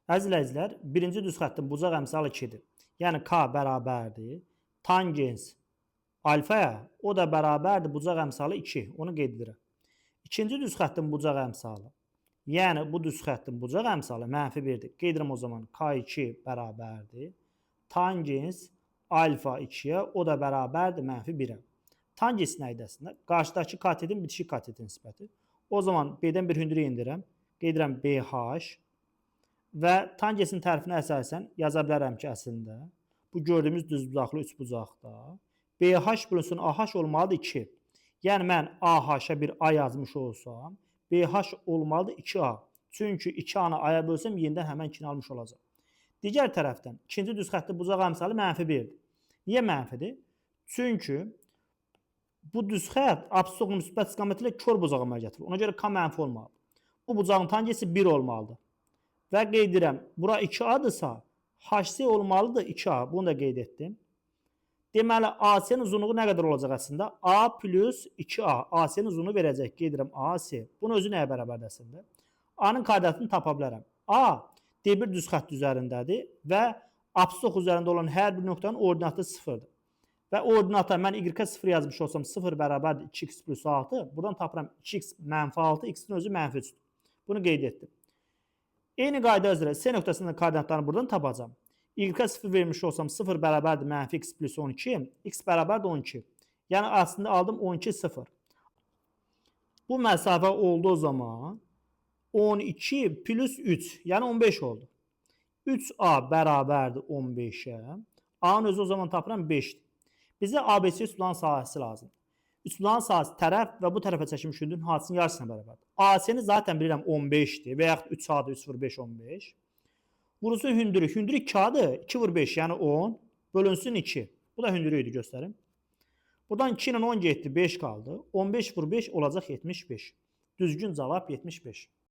Əzizlər, birinci düz xəttin bucaq əmsalı 2-dir. Yəni K bərabərdir. Tangens alfaya, o da bərabərdir bucaq əmsalı 2. Onu qeyd edirəm. İkinci düz xəttin bucaq əmsalı. Yəni bu düz xəttin bucaq əmsalı -1-dir. Qeyd edirəm o zaman K2 bərabərdir. Tangens alfa 2-yə, o da bərabərdir -1-ə. Tangens nə idi əslində? Qarşıdakı katetin bitişik katetin nisbəti. O zaman B-dən bir hündürlük endirirəm. Qeyd edirəm BH. Və tangensin tərifini əsasən yaza bilərəm ki, əslində bu gördüyümüz düzbucaqlı üçbucaqda BH bölünsün AH olmalıdır 2. Yəni mən AH-a bir A yazmış olsam, BH olmalıdır 2A. Çünki 2A-nı A-ya bölsəm yenidən həmən 2-ni almış olacaq. Digər tərəfdən ikinci düz xətti bucaq əmsalı -1-dir. Niyə mənfidir? Çünki bu düz xətt absisonun müsbət istiqaməti ilə kör bucağa əmələ gətirir. Ona görə K mənfi olmalıdır. Bu bucağın tangensi 1 olmalıdır. Və qeyd edirəm, bura 2A-dırsa, HC olmalıdır 2A. Bunu da qeyd etdim. Deməli, AC-nin uzunluğu nə qədər olacaq əslində? A plus 2A. AC-nin uzunluğu verəcək. Qeyd edirəm AC. Bunun özü nəyə bərabərdir əslində? A-nın koordinatını tapa bilərəm. A D1 düz xətt üzərindədir və absisok üzərində olan hər bir nöqtənin ordinatı 0-dır. Və ordinata mən Y-ə 0 yazmış olsam 0 bərabərdir 2x plus 6. Buradan tapıram 2x -6, x-in özü -3-dür. Bunu qeyd etdim. Eyni qayda üzrə S nöqtəsinin koordinatlarını buradan tapacağam. Y-ə 0 vermiş olsam 0 bərabərdir -x plus 12, x bərabərdir 12. Yəni aslında aldım 12, 0. Bu məsafə olduğu zaman 12 plus 3, yəni 15 oldu. 3A bərabərdir 15-ə. A-nın özü o zaman tapıram 5-dir. Bizə ABC üçbucağın sahəsi lazımdır. Üçbucağın sahəsi tərəf və bu tərəfə çəkilmiş hündürlüyün hadisinin yarısına bərabərdir. AC-ni zaten bilirəm 15-dir və yaxud 3A-dır, 3 vur 5, 15. Vurusun hündürlük. Hündürlük 2A-dır, 2 vur 5, yəni 10. Bölünsün 2. Bu da hündürlüyüdür, göstərim. Buradan 2 ilə 10 getdi, 5 qaldı. 15 vur 5 olacaq 75. Düzgün cavab 75.